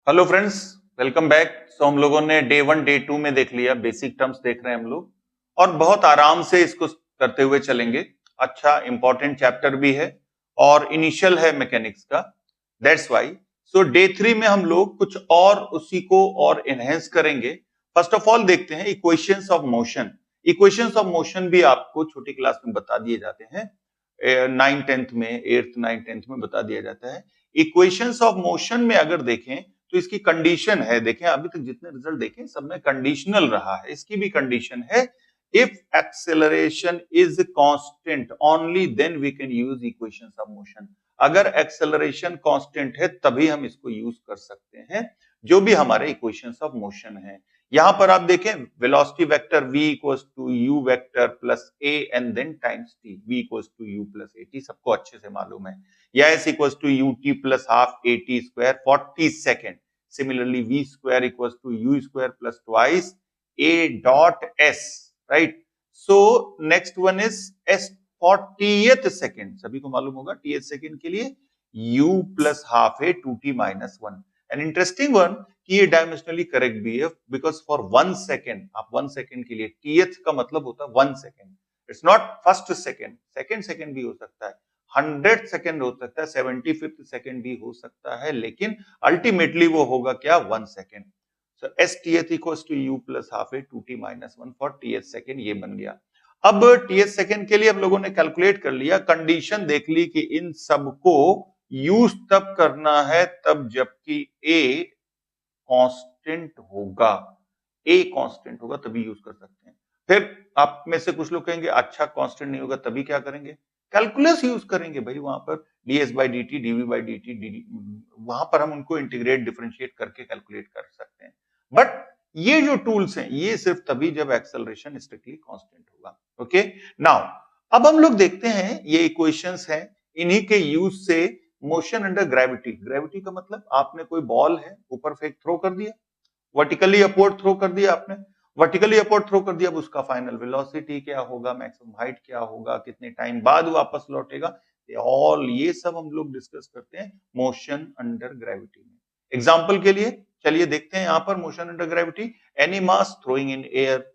Hello friends, welcome back. So हम लोगों ने डे 1 डे 2 में देख लिया, बेसिक टर्म्स देख रहे हैं हम लोग और बहुत आराम से इसको करते हुए चलेंगे। अच्छा इंपॉर्टेंट चैप्टर भी है और इनिशियल है मैकेनिक्स का, दैट्स व्हाई। सो डे 3 में हम लोग कुछ और उसी को और एनहेंस करेंगे। फर्स्ट ऑफ ऑल देखते हैं equations of motion. Equations of motion भी आपको छोटी क्लास में बता दिए जाते हैं, 9 10th में, 8th 9 10th में बता दिया जाता है। इक्वेशंस ऑफ मोशन में अगर देखें तो इसकी कंडीशन है, देखें अभी तक जितने रिजल्ट देखे सब में कंडीशनल रहा है, इसकी भी कंडीशन है if acceleration is constant only then we can use equations of motion. अगर एक्सेलरेशन कांस्टेंट है तभी हम इसको यूज कर सकते हैं, जो भी हमारे इक्वेशंस ऑफ मोशन है। यहां पर आप देखें velocity vector v equals to u vector plus a and then times t, v equals to u plus at सबको अच्छे से मालूम है, या s equals to ut plus half at square 40 second. Similarly, v square equals to u square plus twice a dot s, right? So next one is s 40th second, सभी को मालूम होगा th सेकेंड के लिए u plus half a 2t minus 1। An interesting one कि ये dimensionally correct भी है, बिकॉज फॉर 1 सेकेंड, आप 1 सेकेंड के लिए टीएथ का मतलब होता है 1 second, it's not first second, second second भी हो सकता है, 100 सेकेंड हो सकता है, 75th सेकेंड भी हो सकता है, लेकिन अल्टीमेटली वो होगा क्या 1 second. So s tth equals to u plus half a 2t minus 1 for tth second, ये बन गया। अब टीएथ सेकेंड के लिए हम लोगों ने कैलकुलेट कर लिया, कंडीशन देख ली कि इन सबको यूज तब करना है तब जबकि ए कांस्टेंट होगा, ए कांस्टेंट होगा तभी यूज कर सकते हैं। फिर आप में से कुछ लोग कहेंगे अच्छा कांस्टेंट नहीं होगा तभी क्या करेंगे, कैलकुलस यूज करेंगे भाई, वहां पर ds by D T, DV by D T, वहां पर हम उनको इंटीग्रेट डिफरेंशिएट करके कैलकुलेट कर सकते हैं। बट ये जो टूल्स हैं ये सिर्फ तभी जब एक्सेलरेशन स्ट्रिक्टली कांस्टेंट होगा। ओके, नाउ अब हम लोग देखते हैं ये इक्वेशंस हैं, इन्हीं के यूज से मोशन अंडर ग्रेविटी। ग्रेविटी का मतलब आपने कोई बॉल है ऊपर फेंक थ्रो कर दिया, वर्टिकली अपवर्ड थ्रो कर दिया आपने, वर्टिकली अपवर्ड थ्रो कर दिया, अब उसका फाइनल वेलोसिटी क्या होगा, मैक्सिमम हाइट क्या होगा, कितने टाइम बाद वापस लौटेगा, ऑल ये सब हम लोग डिस्कस करते हैं मोशन अंडर ग्रेविटी में। एग्जांपल के लिए चलिए देखते हैं यहां पर motion under gravity, any mass throwing in air,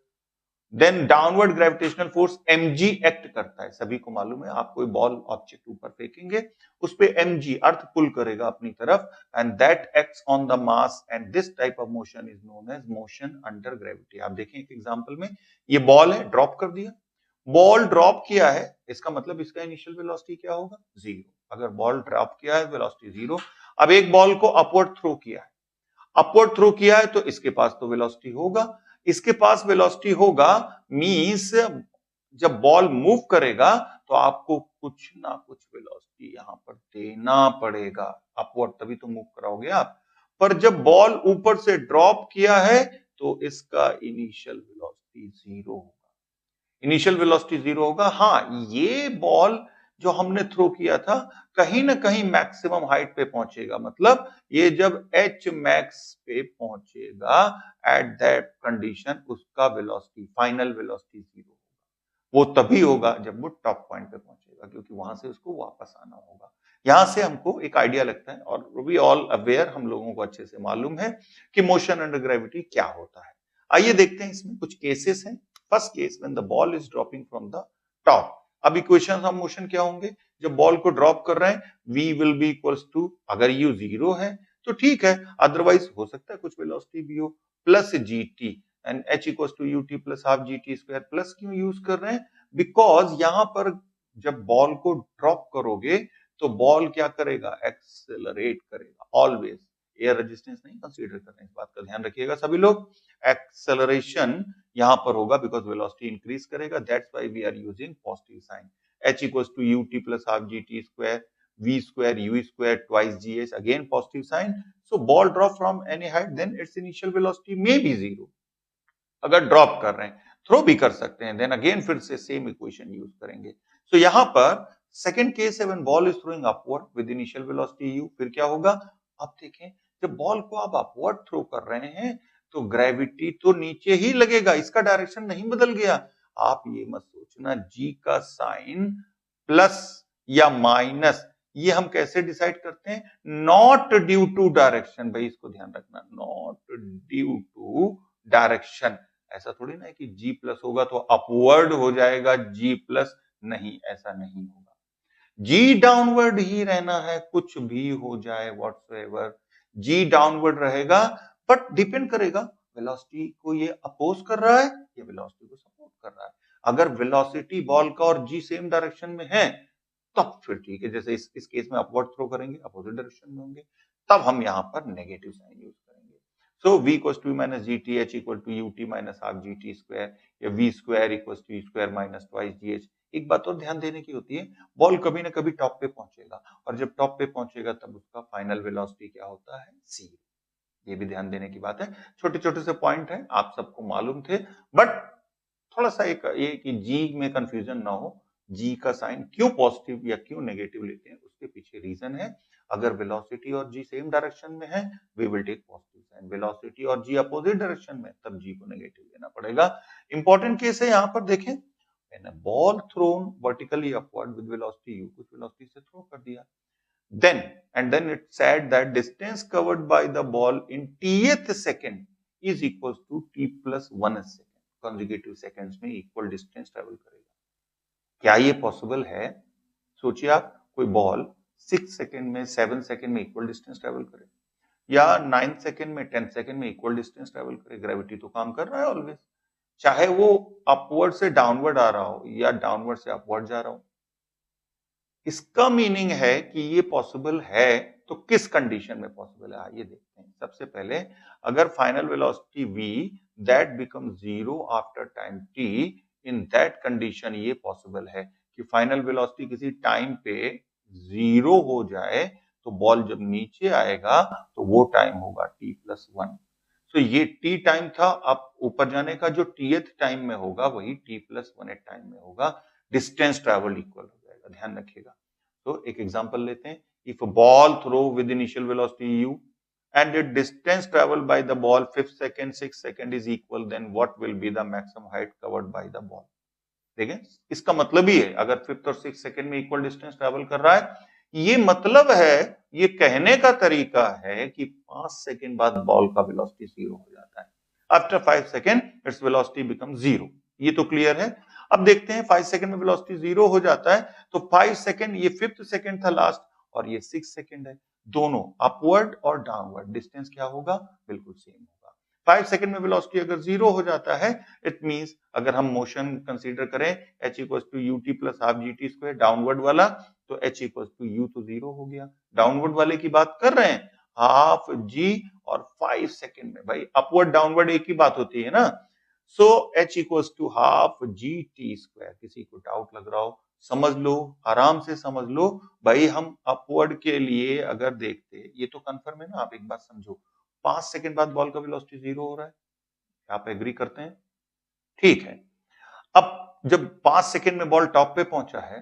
then downward gravitational force mg act करता है, सभी को मालूम है, आप कोई बॉल ऑब्जेक्ट ऊपर फेंकेंगे उस पे mg अर्थ पुल करेगा अपनी तरफ, and that acts on the mass, and this type of motion is known as motion under gravity. आप देखें एक एग्जांपल में, ये बॉल है, ड्रॉप कर दिया, बॉल ड्रॉप किया है, इसका मतलब इसका इनिशियल वेलोसिटी क्या होगा, जीरो। अगर बॉल ड्रॉप किया है वेलोसिटी जीरो। अब एक बॉल को अपवर्ड थ्रो किया है, अपवर्ड थ्रो किया है तो इसके पास तो वेलोसिटी होगा, इसके पास वेलोसिटी होगा मींस जब बॉल मूव करेगा तो आपको कुछ ना कुछ वेलोसिटी यहां पर देना पड़ेगा, अपवर्ड तभी तो मूव कराओगे आप। पर जब बॉल ऊपर से ड्रॉप किया है तो इसका इनिशियल वेलोसिटी जीरो होगा, इनिशियल वेलोसिटी जीरो होगा। हाँ, ये बॉल जो हमने थ्रो किया था कहीं ना कहीं मैक्सिमम हाइट पे पहुंचेगा, मतलब ये जब एच मैक्स पे पहुंचेगा एट दैट कंडीशन उसका वेलोसिटी, फाइनल वेलोसिटी जीरो होगा। वो तभी होगा जब वो टॉप पॉइंट पे पहुंचेगा, क्योंकि वहां से उसको वापस आना होगा। यहां से हमको एक आइडिया लगता है, और वो भी ऑल अवेयर, हम लोगों को अच्छे से मालूम है कि मोशन अंडर ग्रेविटी क्या होता है। आइए देखते हैं इसमें कुछ केसेस हैं। First case, when the ball is dropping from the top. अब इक्वेशंस ऑफ मोशन क्या होंगे, जब बॉल को ड्रॉप कर रहे हैं v will be equals to, अगर u जीरो है तो ठीक है, अदरवाइज हो सकता है कुछ वेलोसिटी भी हो, plus gt, and h equals to ut plus half gt square. Plus क्यों यूज कर रहे हैं, बिकॉज यहां पर जब बॉल को ड्रॉप करोगे तो बॉल क्या करेगा, एक्सेलरेट करेगा ऑलवेज, एयर रेजिस्टेंस नहीं कंसीडर करना, इस बात का ध्यान रखिएगा सभी लोग। एक्सेलरेशन यहां पर होगा बिकॉज वेलोसिटी इंक्रीज करेगा, that's why we are using positive sign. h equals to ut plus half gt square, v square u square twice gh, again positive sign. So ball drop from any height then its initial velocity may be zero. अगर drop कर रहे हैं, throw भी कर सकते हैं, then again फिर से सेम इक्वेशन यूज करेंगे। सो यहां पर सेकंड केस है, when ball is throwing upward with initial velocity u, फिर क्या होगा, अब देखें जब बॉल को आप अपवर्ड थ्रो कर रहे हैं तो ग्रेविटी तो नीचे ही लगेगा, इसका डायरेक्शन नहीं बदल गया। आप ये मत सोचना g का साइन प्लस या माइनस ये हम कैसे डिसाइड करते हैं? नॉट ड्यू टू डायरेक्शन, भाई इसको ध्यान रखना, नॉट ड्यू टू डायरेक्शन। ऐसा थोड़ी ना है कि जी प्लस होगा तो अपवर्ड हो जाएगा जी प्लस, नहीं, ऐसा नहीं होगा। जी डाउनवर्ड ही रहना है, कुछ भी हो जाए व्हाटसोएवर, जी डाउनवर्ड रहेगा, बट डिपेंड करेगा वेलोसिटी को ये अपोज कर रहा है या वेलोसिटी को सपोर्ट कर रहा है। अगर वेलोसिटी बॉल का और जी सेम डायरेक्शन में है तब फिर ठीक है, जैसे इस केस में अपवर्ड थ्रो करेंगे, अपोजिट डायरेक्शन में होंगे, तब हम यहाँ पर नेगेटिव साइन यूज करेंगे। So v equal to minus G T, H equal to U T minus half G T square, या v square equal to square minus twice G H. एक बात और ध्यान देने की होती है, बॉल कभी ना कभी टॉप पे पहुंचेगा, और जब टॉप पे पहुंचेगा तब उसका फाइनल वेलोसिटी क्या होता है? जीरो। ये भी ध्यान देने की बात है। छोटे छोटे से पॉइंट है, आप सबको मालूम थे, बट थोड़ा सा एक ये कि जी में कंफ्यूजन ना हो, जी का साइन क्यों पॉजिटिव या क्यों नेगेटिव लेते हैं उसके पीछे रीजन है। अगर वेलोसिटी और जी सेम डायरेक्शन में है, we will take positive sign. Velocity और जी अपोजिट डायरेक्शन में, तब जी को नेगेटिव लेना पड़ेगा। इंपॉर्टेंट केस है, यहाँ पर देखें, मैंने ball thrown vertically upward with velocity u, कुछ वेलोसिटी से थ्रो कर दिया, then it said that distance covered by the ball in tth second is equals to t plus 1 second, consecutive seconds में इक्वल डिस्टेंस ट्रेवल करेगा। क्या ये possible है? सोचिए आप, कोई बॉल 6 सेकंड में, 7 सेकंड में इक्वल डिस्टेंस ट्रेवल करे, या 9 सेकंड में, 10 सेकंड में इक्वल डिस्टेंस ट्रेवल करे। ग्रेविटी तो काम कर रहा है ऑलवेज, चाहे वो अपवर्ड से डाउनवर्ड आ रहा हो या डाउनवर्ड से अपवर्ड जा रहा हो। इसका मीनिंग है कि ये पॉसिबल है, तो किस कंडीशन में पॉसिबल है आइए देखते हैं। सबसे पहले, अगर final velocity v that become zero after time t, in that condition ये पॉसिबल है कि फाइनल वेलोसिटी किसी टाइम पे जीरो हो जाए, तो बॉल जब नीचे आएगा तो वो टाइम होगा t प्लस 1। तो ये t टाइम था, अब ऊपर जाने का जो tth टाइम में होगा वही t प्लस 1 टाइम में होगा, डिस्टेंस ट्रेवल इक्वल हो जाएगा, ध्यान रखिएगा। तो एक एग्जांपल लेते हैं, if a ball throw with initial velocity u and the distance traveled by the ball 5th second 6th second is equal, then what will be the maximum height covered by the ball? देखें, इसका मतलब ही है, अगर 5th और 6th second में equal distance travel कर रहा है, ये मतलब है, ये कहने का तरीका है कि 5 सेकंड बाद बॉल का वेलोसिटी जीरो हो जाता है। After 5 second its velocity become zero. ये तो क्लियर है। अब देखते हैं 5 सेकंड में वेलोसिटी जीरो हो जाता है, तो 5 सेकंड, ये 5th सेकंड था लास्ट, और ये 6th सेकंड है, दोनों अपवर्ड और डाउनवर्ड डिस्टेंस क्या होगा? बिल्कुल सेम होगा। 5 सेकंड में वेलोसिटी अगर जीरो हो जाता है, इट मींस अगर हम मोशन कंसीडर करें h equal to you T plus half G T square downward वाला, तो h इक्वल टू यू तो जीरो हो गया। डाउनवर्ड वाले की बात कर रहे हैं, हाफ जी और 5 सेकंड में, भाई अपवर्ड डाउनवर्ड एक ही बात होती है ना। So h equal to half G T square. किसी को डाउट लग रहा हो, समझ लो, आराम से समझ लो भाई। हम अपवर्ड के लिए अगर देखते, ये तो कंफर्म है ना, आप एक बात समझो, 5 सेकंड बाद बॉल का वेलोसिटी जीरो हो रहा है, आप एग्री करते हैं? ठीक है। अब जब 5 सेकंड में बॉल टॉप पे पहुंचा है,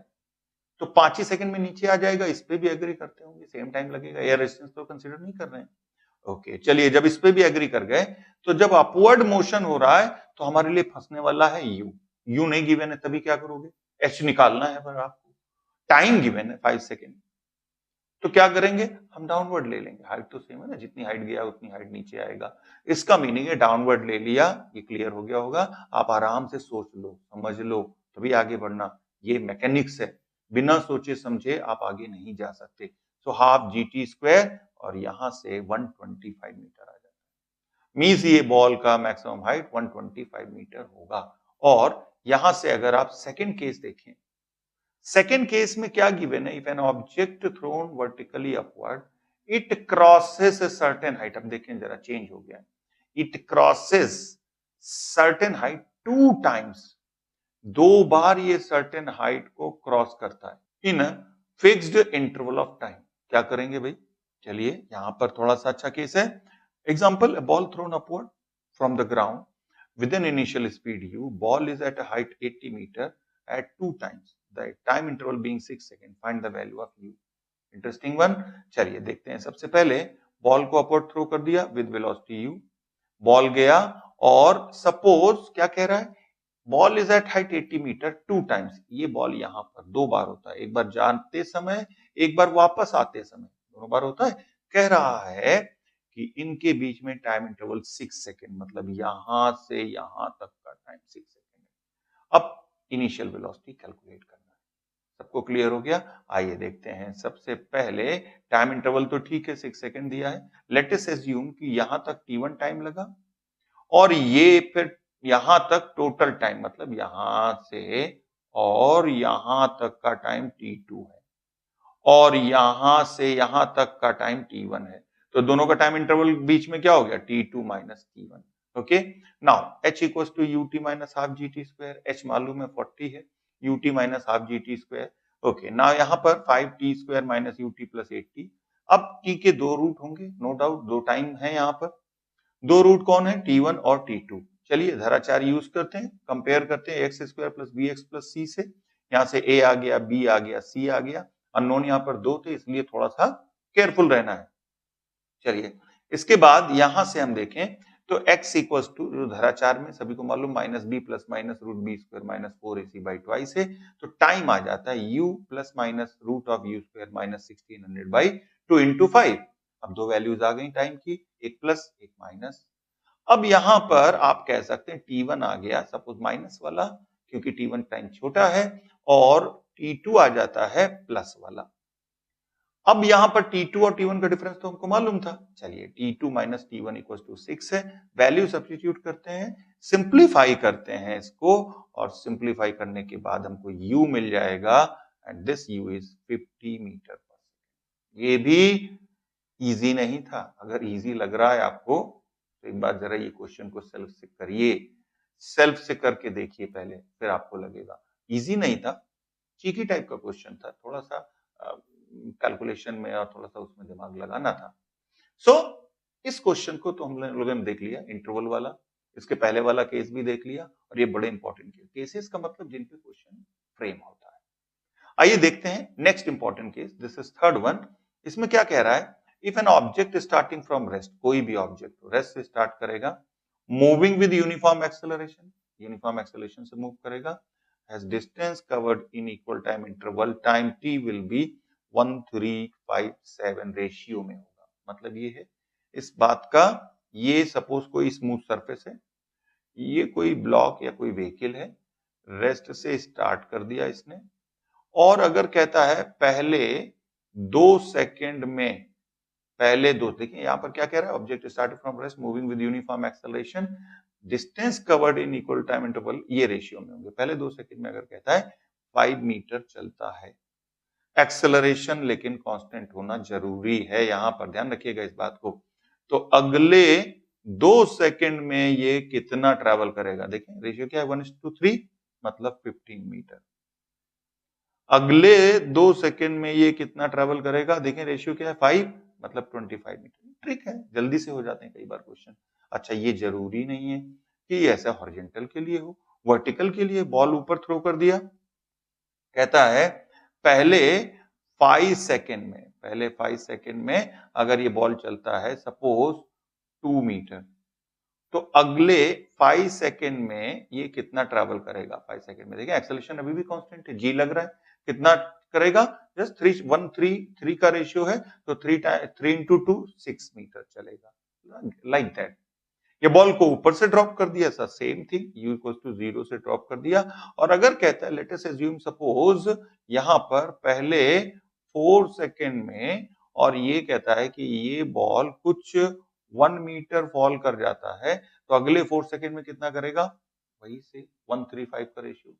तो 5 ही सेकंड में नीचे आ जाएगा, इस पे भी एग्री करते होंगे, सेम टाइम लगेगा, एयर रेजिस्टेंस तो कंसीडर नहीं कर रहे हैं। ओके, चलिए, जब इस पे भी एग्री कर गए, तो जब अपवर्ड मोशन हो रहा है तो हमारे लिए फंसने वाला है यू। यू नहीं गिवन है, तभी क्या करोगे? एच निकालना है, पर आपको टाइम गिवन है 5 सेकंड, तो क्या करेंगे? हम डाउनवर्ड ले लेंगे। हाइट तो सेम है ना, जितनी हाइट गया उतनी हाइट नीचे आएगा। इसका मीनिंग है डाउनवर्ड ले लिया। ये क्लियर हो गया होगा। आप आराम से सोच लो, समझ लो, तभी आगे बढ़ना। ये मैकेनिक्स है, बिना सोचे समझे आप आगे नहीं जा सकते। So half G T square, और यहां से 125 मीटर आ जाता है। मीन्स ये बॉल का मैक्सिमम हाइट 125 मीटर होगा। और यहां से अगर आप सेकेंड केस देखें, सेकेंड केस में क्या गिवन है? If an object thrown vertically upward, it crosses a certain height. अब देखें जरा, चेंज हो गया, it crosses certain height 2 times, 2 बार ये सर्टेन हाइट को क्रॉस करता है in fixed interval of time. क्या करेंगे भाई? चलिए, यहां पर थोड़ा सा अच्छा केस है। Example, ball throne upward from the ground with an initial speed u, ball is at a height 80 meter at 2 times, the time interval being 6 seconds, find the value of u. Interesting one. चलिए देखते हैं। सबसे पहले ball को upward throw कर दिया with velocity u, ball गया, और सपोज क्या कह रहा है? Ball is at height 80 metre 2 times. ये बॉल यहां पर 2 बार होता है, एक बार जाते समय, एक बार वापस आते समय, दोनों बार होता है। कह रहा है कि इनके बीच में टाइम इंटरवल 6 सेकेंड, मतलब यहां से यहां तक का टाइम 6 सेकेंड है। अब इनिशियल वेलोसिटी कैलकुलेट करना है। सबको क्लियर हो गया? आइए देखते हैं। सबसे पहले टाइम इंटरवल तो ठीक है, 6 सेकेंड दिया है। लेट अस अज्यूम कि यहां तक t1 टाइम लगा और ये फिर यहां तक टोटल टाइम, मतलब यहां से और यहां तक का टाइम t2 है और यहां से यहां तक का टाइम t1 है। तो दोनों का टाइम इंटरवल बीच में क्या हो गया? t2 minus t1। Okay, now h equals to ut minus half gt square. h मालूम है 40 है, ut minus half gt square. Okay, now यहाँ पर 5t square minus ut plus 8t। अब t के दो रूट होंगे, नो डाउट, दो टाइम है यहाँ पर। दो रूट कौन है? t1 और t2। चलिए धराचार यूज करते हैं, कंपेयर करते हैं x square plus b x plus c से। यहाँ से a आ गया, b आ गया, c आ गया। अननोन यहाँ पर दो थे, इसलिए थोड़ा सा केयरफुल रहना है। चलिए इसके बाद यहां से हम देखें तो x इक्वल्स टू, जो धराचार में सभी को मालूम, minus B plus minus root B square minus 4ac by twice है। तो टाइम आ जाता है u plus minus root of U square minus 1600 by 2 into 5। अब दो वैल्यूज आ गई टाइम की, एक प्लस एक माइनस। अब यहां पर आप कह सकते हैं t1 आ गया सपोज माइनस वाला, क्योंकि t1 टाइम छोटा है, और t2 आ जाता है प्लस वाला। अब यहां पर t2 और t1 का डिफरेंस तो हमको मालूम था। चलिए t2 minus t1 equal to 6 है। वैल्यू सब्स्टिट्यूट करते हैं, सिंप्लीफाई करते हैं इसको, और सिंप्लीफाई करने के बाद हमको u मिल जाएगा, and this u is 50 metre per second. ये भी इजी नहीं था। अगर इजी लग रहा है आपको तो एक बार जरा ये क्वेश्चन को सेल्फ से करिए, सेल्फ से करके देखिए पहले, फिर आपको लगेगा। इजी नहीं था, चीकी टाइप का क्वेश्चन था, थोड़ा सा कैलकुलेशन में और थोड़ा सा उसमें दिमाग लगाना था। सो इस क्वेश्चन को तो हम लोगों ने देख लिया, इंटरवल वाला, इसके पहले वाला केस भी देख लिया, और ये बड़े इंपॉर्टेंट केसेस का मतलब जिन पे क्वेश्चन फ्रेम होता है। आइए देखते हैं next important case, this is third one. इसमें क्या कह रहा है? If an object starting from rest, कोई भी ऑब्जेक्ट रेस्ट से स्टार्ट करेगा, moving with uniform acceleration, uniform acceleration से मूव करेगा, has distance covered in equal time interval, time t will be 1357 ratio में होगा। मतलब ये है इस बात का, ये सपोज कोई स्मूथ सरफेस है, ये कोई ब्लॉक या कोई व्हीकल है, रेस्ट से स्टार्ट कर दिया इसने, और अगर कहता है पहले 2 सेकंड में, पहले दो, देखिए यहां पर क्या कह रहा है? Object started from rest moving with uniform acceleration, distance covered in equal time interval, ये रेशियो में होंगे। पहले 2 सेकंड में अगर कहता है 5 मीटर चलता है, एक्सेलरेशन लेकिन कांस्टेंट होना जरूरी है, यहां पर ध्यान रखिएगा इस बात को। तो अगले 2 सेकंड में ये कितना ट्रेवल करेगा? देखिए रेशियो क्या है, 1:3, मतलब 15 मीटर। अगले 2 सेकंड में ये कितना ट्रेवल करेगा? देखें रेशियो क्या है, 5, मतलब 25 मीटर। ट्रिक है, जल्दी से हो जाते हैं कई बार क्वेश्चन। अच्छा, ये जरूरी नहीं है कि ये ऐसा हॉरिजॉन्टल के लिए हो, वर्टिकल के लिए। बॉल ऊपर थ्रो कर दिया, कहता है पहले 5 सेकंड में, पहले 5 सेकंड में अगर ये बॉल चलता है सपोज 2 मीटर, तो अगले 5 सेकंड में ये कितना ट्रैवल करेगा? 5 सेकंड में देखिए एक्सेलरेशन अभी भी कांस्टेंट है, जी लग रहा है, कितना करेगा? जस्ट 3 का रेशियो है, तो 3 इंटू 2 6 मीटर चलेगा, लाइक दैट। ये बॉल को ऊपर से ड्रॉप कर दिया, ऐसा same thing, u equal to 0 से ड्रॉप कर दिया। और अगर कहता है लेट अस अज्यूम सपोज यहां पर पहले 4 सेकंड में, और ये कहता है कि ये बॉल कुछ 1 मीटर फॉल कर जाता है, तो अगले 4 सेकंड में कितना करेगा? वही से 135 का रेशियो।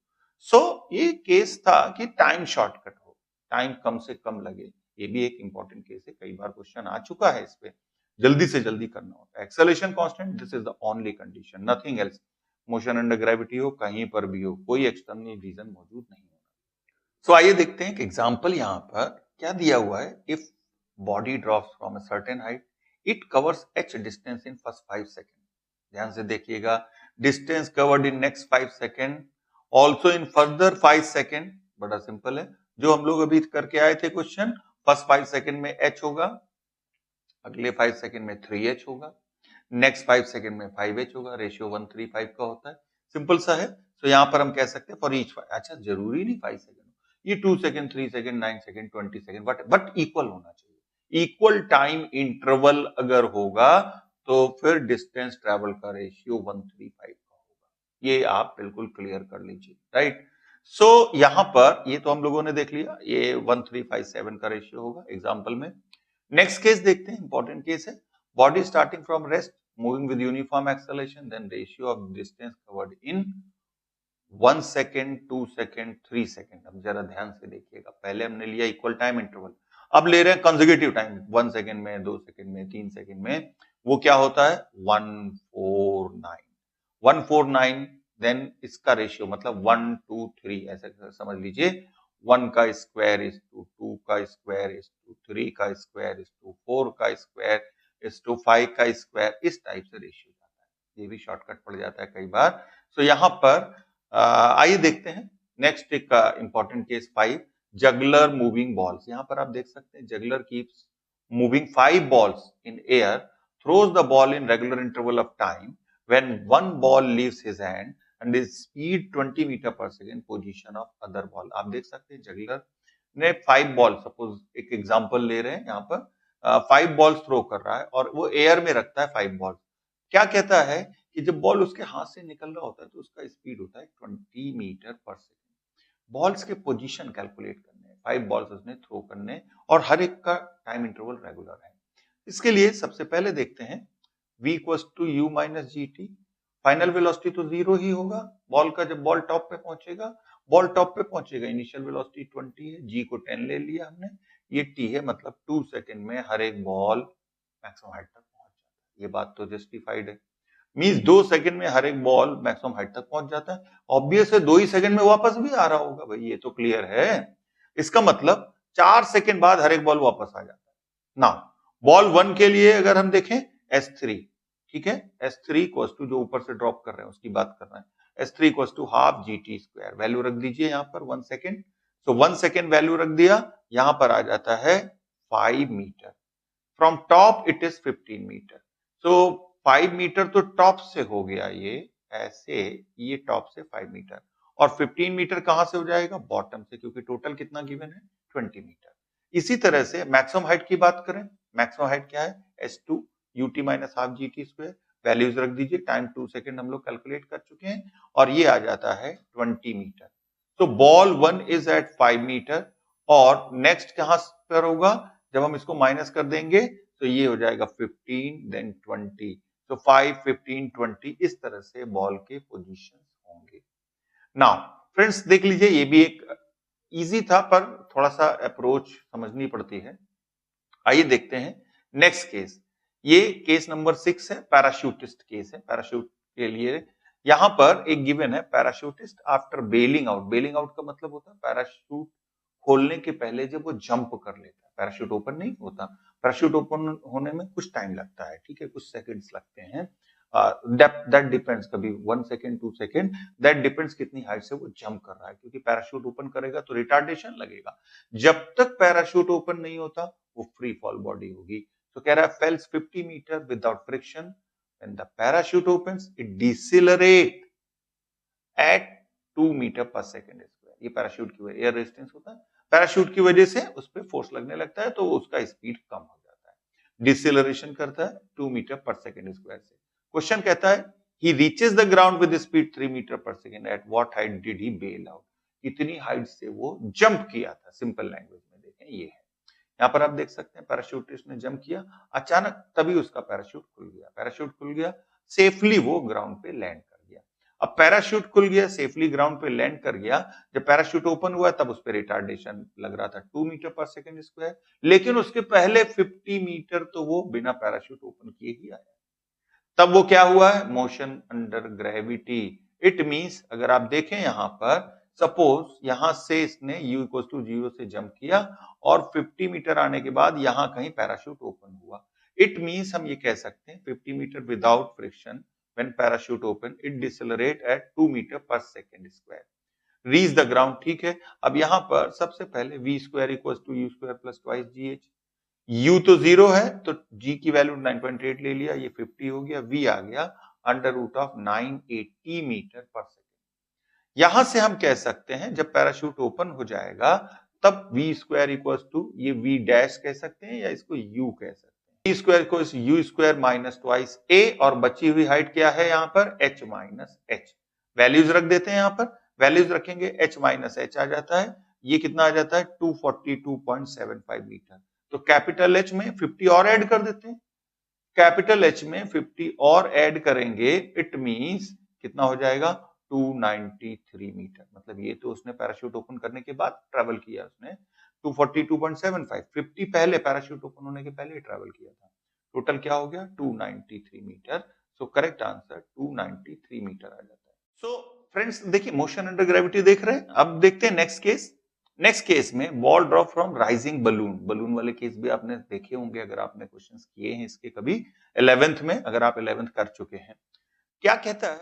सो ये केस था कि टाइम शॉर्टकट हो, टाइम कम से कम लगे। ये भी एक इंपॉर्टेंट केस है, कई बार क्वेश्चन आ चुका है इस पे, जल्दी से जल्दी करना होता है। Acceleration constant, this is the only condition, nothing else. Motion under gravity हो, कहीं पर भी हो, कोई एक्सटर्नल रीजन मौजूद नहीं होना। सो आइए देखते हैं कि एग्जांपल यहां पर क्या दिया हुआ है। If body drops from a certain height, it covers h distance in first 5 second. ध्यान से देखिएगा, distance covered in next 5 second, also in further 5 second. बड़ा सिंपल है, जो हम लोग अभी करके आए थे क्वेश्चन, फर्स्ट 5 सेकंड में h होगा, अगले 5 सेकंड में 3h होगा, नेक्स्ट 5 सेकंड में 5h होगा, रेशियो 135 का होता है। सिंपल सा है। तो यहां पर हम कह सकते हैं फॉर ईच, अच्छा जरूरी नहीं 5 सेकंड, ये 2 second, 3 second, 9 second, 20 second, but equal होना चाहिए। इक्वल टाइम इंटरवल अगर होगा तो फिर डिस्टेंस ट्रेवल का रेशियो 135 का होगा। ये आप बिल्कुल क्लियर कर लीजिए, राइट। सो यहां पर ये तो हम लोगों ने देख लिया, ये 1357 का रेशियो होगा एग्जाम्पल में। नेक्स्ट केस देखते हैं, इंपॉर्टेंट केस है। Body starting from rest moving with uniform acceleration, then ratio of distance covered in 1 second, 2 second, 3 second. अब जरा ध्यान से देखिएगा, पहले हमने लिया इक्वल टाइम इंटरवल, अब ले रहे हैं कंसेक्यूटिव टाइम, 1 सेकेंड में, 2 सेकेंड में, 3 सेकेंड में। वो क्या होता है 149, 149। देन इसका रेशियो मतलब 1 2 3 ऐसे समझ लीजिए, 1 का स्क्वायर इज टू 2 का स्क्वायर इज टू 3 का स्क्वायर इज टू 4 का स्क्वायर इज टू 5 का स्क्वायर, इस टाइप से रेशियो जाता है। ये भी शॉर्टकट पड़ जाता है कई बार। सो यहाँ पर आइए देखते हैं नेक्स्ट एक important case 5, juggler moving balls. यहाँ पर आप देख सकते हैं juggler keeps moving 5 balls in air, throws the ball in regular interval of time. When one ball leaves his hand and is speed 20 meter per second, position of other ball. आप देख सकते हैं जगलर ने 5 ball, suppose एक example ले रहे हैं यहाँ पर, 5 बॉल्स थ्रो कर रहा है और वो एयर में रखता है 5 बॉल। क्या कहता है कि जब बॉल उसके हाथ से निकल रहा होता है तो उसका स्पीड होता है 20 मीटर पर सेकेंड। बॉल्स के पोजीशन कैलकुलेट करने, 5 बॉल्स उसने थ्रो करने और हर एक का टाइम इंटरवल रेगुलर है। इसके लिए सबसे पहले देखते हैं v equals to u minus G T. Final velocity तो 0 ही होगा बॉल का, जब बॉल टॉप पे पहुंचेगा, बॉल टॉप पे पहुंचेगा, इनिशियल वेलोसिटी 20 है, g को 10 ले लिया हमने, ये t है, मतलब 2 सेकेंड में हर एक बॉल मैक्सिमम हाइट तक पहुंच जाता है। ये बात तो जस्टिफाइड है, मींस 2 सेकंड में हर एक बॉल मैक्सिमम हाइट तक पहुंच जाता है। ऑब्वियस है 2 ही सेकंड में वापस भी आ रहा होगा भाई, ये तो क्लियर है। इसका मतलब 4 सेकंड बाद हर एक बॉल वापस आ जाता है ना। बॉल 1 के लिए अगर हम देखें S3, ठीक है, S3 इक्वल्स टू जो ऊपर से ड्रॉप कर रहे हैं उसकी बात कर रहे हैं, S3 equals to half GT square. Value रख दीजिए यहाँ पर 1 सेकंड, सो 1 सेकंड वैल्यू रख दिया, यहां पर आ जाता है 5 metre. From top it is 15 metre, so 5 metre तो टॉप से हो गया, ये ऐसे, ये टॉप से 5 मीटर, और 15 मीटर कहां से हो जाएगा बॉटम से, क्योंकि टोटल कितना गिवन है 20 मीटर। इसी तरह से मैक्सिमम हाइट की बात करें, मैक्सिमम हाइट क्या है S2 UT minus half GT square. Values रख दीजिए, टाइम 2 सेकंड हम लोग कैलकुलेट कर चुके हैं, और ये आ जाता है 20 मीटर। तो बॉल 1 इज एट 5 मीटर, और नेक्स्ट कहां पर होगा, जब हम इसको माइनस कर देंगे तो ये हो जाएगा 15 देन 20, तो 5 15 20, इस तरह से बॉल के पोजीशन होंगे। नाउ फ्रेंड्स देख लीजिए, ये भी एक इजी था पर थोड़ा सा अप्रोच समझनी पड़ती है। आइए देखते हैं नेक्स्ट केस, ये केस नंबर 6 है, पैराशूटिस्ट केस है। पैराशूट के लिए यहां पर एक गिवन है, पैराशूटिस्ट आफ्टर बेलिंग आउट। बेलिंग आउट का मतलब होता है पैराशूट खोलने के पहले जब वो जंप कर लेता है, पैराशूट ओपन नहीं होता, पैराशूट ओपन होने में कुछ टाइम लगता है, ठीक है, कुछ सेकंड्स लगते हैं, दैट डिपेंड्स, कभी 1 सेकंड 2 सेकंड, दैट डिपेंड्स कितनी हाइट से वो जंप कर रहा है, क्योंकि पैराशूट ओपन करेगा तो रिटार्डेशन लगेगा। जब तक पैराशूट ओपन नहीं होता वो फ्री फॉल बॉडी होगी। तो कह रहा है falls 50 metre without friction, when the parachute opens it decelerate at 2 metre per second square. ये पैराशूट की वजह, एयर रेजिस्टेंस होता है, पैराशूट की वजह से उस पर फोर्स लगने लगता है तो उसका स्पीड कम हो जाता है, डिसेलरेशन करता है 2 मीटर पर सेकंड स्क्वायर से। क्वेश्चन कहता है he reaches the ground with speed 3 metre per second, at what height did he bail out. कितनी हाइट से वो जंप किया था, सिंपल लैंग्वेज में देखें ये है। यहाँ पर आप देख सकते हैं पैराशूटिस्ट ने जंप किया, अचानक तभी उसका पैराशूट खुल गया, पैराशूट खुल गया, सेफली वो ग्राउंड पे लैंड कर गया। अब पैराशूट खुल गया, सेफली ग्राउंड पे लैंड कर गया, जब पैराशूट ओपन हुआ तब उस पर रिटार्डेशन लग रहा था 2 मीटर पर सेकंड स्क्वायर, लेकिन उसके पहले 50 मीटर तो वो बिना पैराशूट ओपन किए ही आया। तब वो क्या हुआ है, motion under gravity. It means अगर आप देखें यहां पर, सपोज यहां से इसने u इक्वल टू 0 से जंप किया और 50 मीटर आने के बाद यहां कहीं पैराशूट ओपन हुआ। इट मींस हम ये कह सकते हैं 50 metre without friction, when parachute open it decelerate at 2 metre per second square, reach the ground, ठीक है। अब यहां पर सबसे पहले v square equal to u square plus twice gh, u तो 0 है तो g की वैल्यू 9.8 ले लिया, ये 50 हो गया, v आ गया under root of 980 metre per second. यहां से हम कह सकते हैं जब पैराशूट ओपन हो जाएगा तब v स्क्वायर इक्वल्स टू ये v डैश कह सकते हैं या इसको u कह सकते हैं। v स्क्वायर को u square minus twice a और बची हुई हाइट क्या है यहाँ पर h माइनस h। वैल्यूज रख देते हैं यहाँ पर, वैल्यूज रखेंगे h माइनस h आ जाता है, ये कितना आ जाता है 242.75 मीटर। तो कैपिटल H में 50 और ऐड कर देते हैं, कैपिटल H में 50 और ऐड करेंगे, इट मींस कितना हो जाएगा 293 मीटर। मतलब ये तो उसने पैराशूट ओपन करने के बाद ट्रैवल किया, उसने 242.75, 50 पहले पैराशूट ओपन होने के पहले ट्रैवल किया था। टोटल क्या हो गया 293 metre. So correct answer 293 metre आ जाता है। सो फ्रेंड्स देखिए मोशन अंडर ग्रेविटी देख रहे हैं। अब देखते हैं नेक्स्ट केस। नेक्स्ट केस में ball drop from rising balloon, balloon वाले केस भी आपने देखे होंगे अगर आपने क्वेश्चंस किए हैं इसके कभी 11th में, अगर आप 11th कर चुके हैं। क्या कहता है,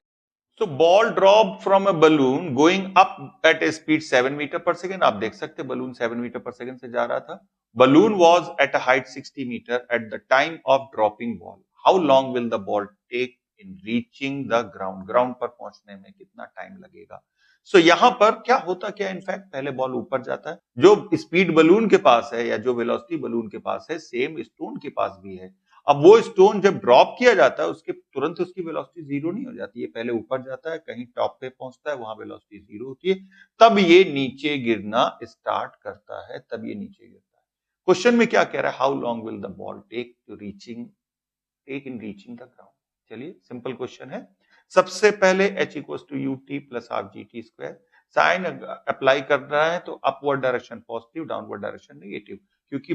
so ball dropped from a balloon going up at a speed 7 metre per second. आप देख सकते बलून 7 मीटर पर सेकेंड से जा रहा था। Balloon was at a height 60 metre at the time of dropping ball. How long will the ball take in reaching the ground? Ground पर पहुंचने में कितना टाइम लगेगा। सो यहां पर क्या होता क्या, इनफैक्ट पहले बॉल ऊपर जाता है, जो स्पीड बलून के पास है या जो वेलोसिटी बलून के पास है सेम स्टोन के पास भी है। अब वो स्टोन जब ड्रॉप किया जाता है उसके तुरंत उसकी वेलोसिटी जीरो नहीं हो जाती है, पहले ऊपर जाता है, कहीं टॉप पे पहुंचता है, वहां वेलोसिटी जीरो होती है, तब ये नीचे गिरना स्टार्ट करता है, तब ये नीचे गिरता है। क्वेश्चन में क्या कह रहा है, how long will the ball take in reaching the ground. चलिए सिंपल क्वेश्चन है। सबसे पहले h equals to you T plus half G T square, sign apply कर रहा है तो upward direction positive, downward direction negative, क्योंकि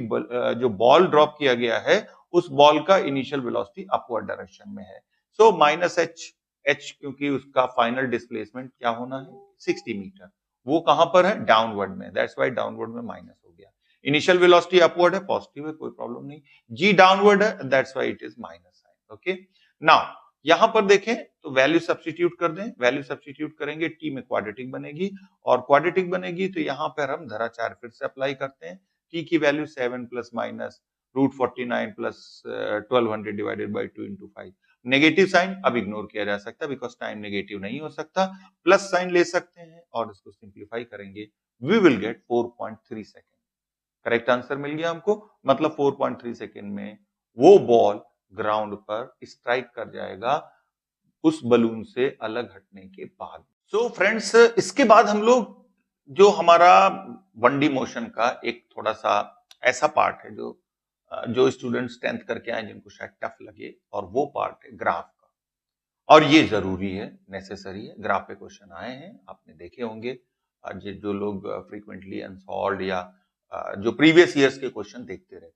जो बॉल ड्रॉप किया गया है उस बॉल का इनिशियल वेलोसिटी अपवर्ड डायरेक्शन में है। सो माइनस एच क्योंकि उसका फाइनल डिस्प्लेसमेंट क्या होना है 60 मीटर, वो कहां पर है डाउनवर्ड में, दैट्स व्हाई डाउनवर्ड में माइनस हो गया। इनिशियल वेलोसिटी अपवर्ड है, पॉजिटिव है, कोई प्रॉब्लम नहीं। जी डाउनवर्ड है, that's why it is minus sign. Okay, now यहां पर देखें तो वैल्यू सब्स्टिट्यूट कर दें, वैल्यू सब्स्टिट्यूट करेंगे टी में क्वाड्रेटिक बनेगी, और क्वाड्रेटिक बनेगी तो यहां पर हम धराचार फिर से अप्लाई करते हैं। टी की value 7 plus minus √49 plus 1200 divided by 2 into 5। Negative sign अब इग्नोर किया जा सकता है बिकॉज टाइम नेगेटिव नहीं हो सकता, प्लस साइन ले सकते हैं और इसको सिंप्लीफाई करेंगे, we will get 4.3 second. Correct answer मिल गया हमको, मतलब 4.3 सेकेंड में वो बॉल ग्राउंड पर स्ट्राइक कर जाएगा उस बलून से अलग हटने के बाद। सो फ्रेंड्स इसके बाद हम लोग जो हमारा 1D मोशन का एक थोड़ा सा ऐसा पार्ट है जो स्टूडेंट्स 10th करके आए जिनको शायद टफ लगे, और वो पार्ट है ग्राफ का, और ये जरूरी है, नेसेसरी है। ग्राफ पे क्वेश्चन आए हैं, आपने देखे होंगे, जो लोग फ्रीक्वेंटली अनसॉल्व्ड या जो प्रीवियस ईयर्स के क्वेश्चन देखते रहते हैं।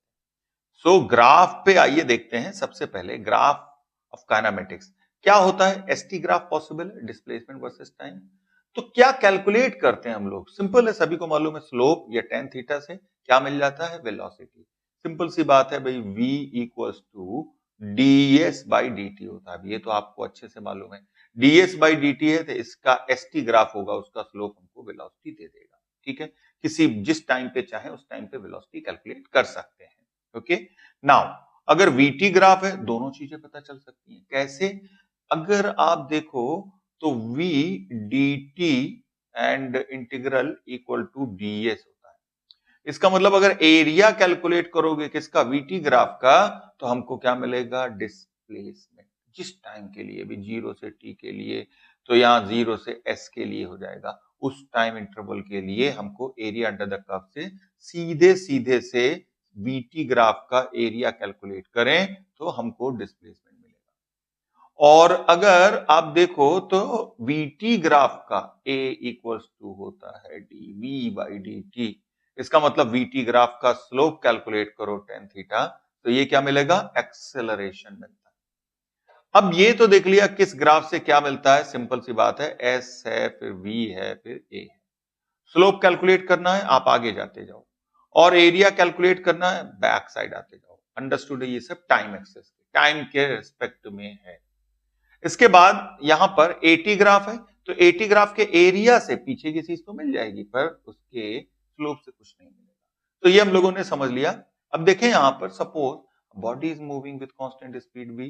सो ग्राफ पे आइए देखते हैं। सबसे पहले ग्राफ ऑफ काइनेमेटिक्स क्या होता है, एसटी ग्राफ पॉसिबल है, डिस्प्लेसमेंट वर्सेस टाइम। तो क्या कैलकुलेट करते हैं हम लोग, सिंपल है, सभी को मालूम है, स्लोप या tan थीटा से क्या मिल जाता है, वेलोसिटी। सिंपल सी बात है भाई, v equals to ds by dt होता है, ये तो आपको अच्छे से मालूम है। ds बाई dt है तो इसका st ग्राफ होगा, उसका स्लोप हमको वेलोसिटी दे देगा। ठीक है, किसी जिस टाइम पे चाहे उस टाइम पे वेलोसिटी कैलकुलेट कर सकते हैं। ओके, नाउ अगर vt ग्राफ है दोनों चीजें पता चल सकती हैं। कैसे, अगर आप देखो तो v dt and integral equal to ds होता है। इसका मतलब अगर एरिया कैलकुलेट करोगे किसका, vt ग्राफ का, तो हमको क्या मिलेगा, डिस्प्लेसमेंट। जिस टाइम के लिए भी 0 से t के लिए, तो यहाँ 0 से s के लिए हो जाएगा, उस टाइम इंटरवल के लिए हमको एरिया अंडर द कर्व से सीधे सीधे से vt ग्राफ का एरिया कैलकुलेट करें तो हमको डिस्प्लेसमेंट मिलेगा। और अगर आप देखो तो vt ग्राफ का a इक्वल्स टू होता है dv बाई dt, इसका मतलब vt ग्राफ का स्लोप कैलकुलेट करो tan थीटा, तो ये क्या मिलेगा, एक्सेलरेशन मिलता है। अब ये तो देख लिया किस ग्राफ से क्या मिलता है, सिंपल सी बात है, s है, फिर v है, फिर a है। स्लोप कैलकुलेट करना है, आप आगे जाते जाओ, और एरिया कैलकुलेट करना है, बैक साइड आते जाओ। अंडरस्टूड है, ये सब टाइम एक्सेस टाइम के रिस्पेक्ट में है। इसके बाद यहां पर एटी ग्राफ है, तो एटी ग्राफ के एरिया से पीछे की चीज तो मिल जाएगी पर उसके स्लोप से कुछ नहीं मिलेगा, तो ये हम लोगों ने समझ लिया। अब देखें यहां पर, suppose body is moving with constant speed v,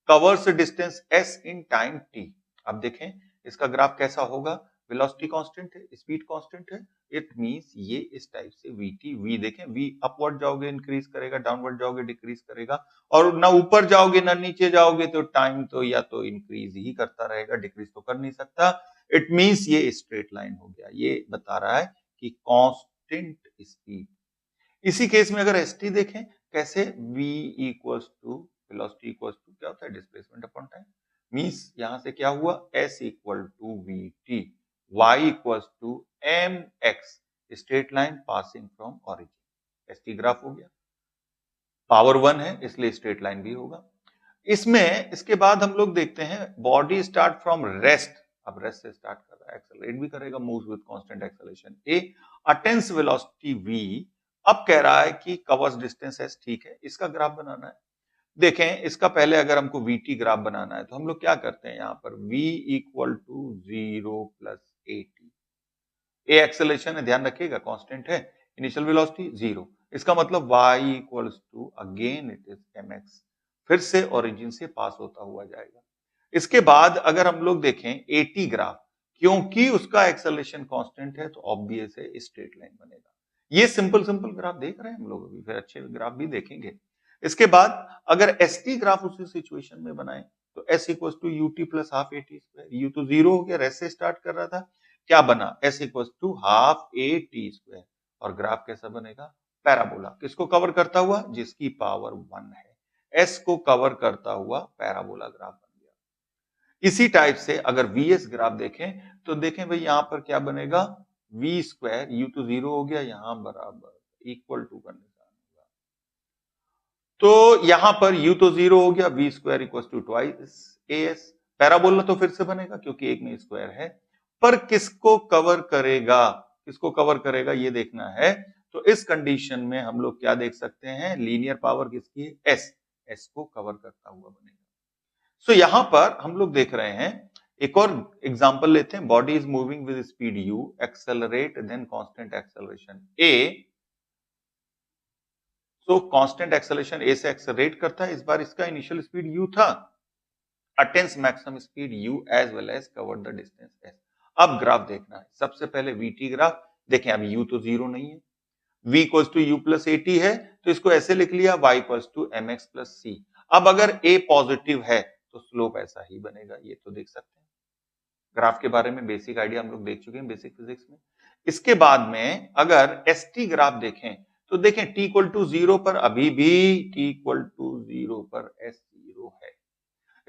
covers distance s in time t। अब देखें इसका ग्राफ कैसा होगा, वेलोसिटी कांस्टेंट है, स्पीड कांस्टेंट है, इट मींस ये इस टाइप से वीटी, वी देखें, वी अपवर्ड जाओगे इंक्रीज करेगा, डाउनवर्ड जाओगे डिक्रीज करेगा, और ना ऊपर जाओगे ना नीचे जाओगे तो टाइम तो या तो इंक्रीज ही करता रहेगा, डिक्रीज तो कर नहीं सकता। इट मींस ये स्ट्रेट लाइन हो गया, ये बता रहा है कि कांस्टेंट स्पीड। इसी केस में अगर एस टी देखें कैसे, v equals to velocity equals to क्या होता है, डिस्प्लेसमेंट अपॉन टाइम। मींस यहां से क्या हुआ, s equal to V T, y equals to M X, straight line passing from origin. S T graph हो गया, पावर 1 है इसलिए स्ट्रेट लाइन भी होगा। इसमें इसके बाद हम लोग देखते हैं बॉडी स्टार्ट फ्रॉम रेस्ट, अब रेस्ट से स्टार्ट कर रहा है, एक्सेलरेट भी करेगा, moves with constant acceleration A, attains velocity v। अब कह रहा है कि कवर्स डिस्टेंस s, ठीक है, इसका ग्राफ बनाना है। देखें इसका पहले अगर हमको vt ग्राफ बनाना है तो हम लोग क्या करते हैं, यहां पर v equal to 0 plus at, A acceleration है, ध्यान रखिएगा कांस्टेंट है, इनिशियल वेलोसिटी 0, इसका मतलब y equals to again it is mx, फिर से ओरिजिन से पास होता हुआ जाएगा। इसके बाद अगर हम लोग देखें एटी ग्राफ, क्योंकि उसका एक्सेलरेशन कांस्टेंट है तो ऑब्वियस है स्ट्रेट लाइन बनेगा। ये सिंपल सिंपल ग्राफ देख रहे हैं हम लोग, अभी फिर अच्छे ग्राफ भी देखेंगे। इसके बाद अगर एस टी ग्राफ उसी सिचुएशन में बनाए तो S equal to you T plus half A T square, U तो जीरो हो गया, रेस्ट से स्टार्ट कर रहा था, क्या बना, S equal to half A T square, और ग्राफ कैसा बनेगा, पैराबोला। किसको कवर करता हुआ, जिसकी पावर 1 है, एस को कवर करता हुआ पैराबोला ग्राफ बन गया। इसी टाइप से अगर वीएस ग्राफ देखें तो देखें भाई यहां पर क्या बनेगा, वी स्क्वायर, यू तो जीरो हो गया, यहां बराबर इक्वल टू का निशान होगा, तो यहां पर यू तो जीरो हो गया, V square equal to twice A S, parabola तो फिर से बनेगा क्योंकि एक में स्क्वायर है, पर किसको कवर करेगा, किसको कवर करेगा ये देखना है। तो इस कंडीशन में हम लोग क्या देख सकते हैं, लीनियर पावर किसकी है, एस, एस को कवर करता हुआ बनेगा। सो यहां पर हम लोग देख रहे हैं, एक और एग्जांपल लेते हैं, body is moving with speed u, accelerate then constant acceleration a, so constant acceleration a से एक्सेलरेट करता है, इस बार इसका इनिशियल स्पीड u था, attains maximum speed u as well as cover the distance s। अब ग्राफ देखना है, सबसे पहले vt ग्राफ देखें, अब u तो जीरो नहीं है, v equals to u plus at है तो इसको ऐसे लिख लिया, y equals to mx plus c। अब अगर a पॉजिटिव है तो स्लोप ऐसा ही बनेगा, ये तो देख सकते हैं। ग्राफ के बारे में बेसिक आइडिया हम लोग देख चुके हैं बेसिक फिजिक्स में। इसके बाद में अगर एस टी ग्राफ देखें तो देखें t इक्वल टू जीरो पर अभी भी t इक्वल टू जीरो पर s जीरो है,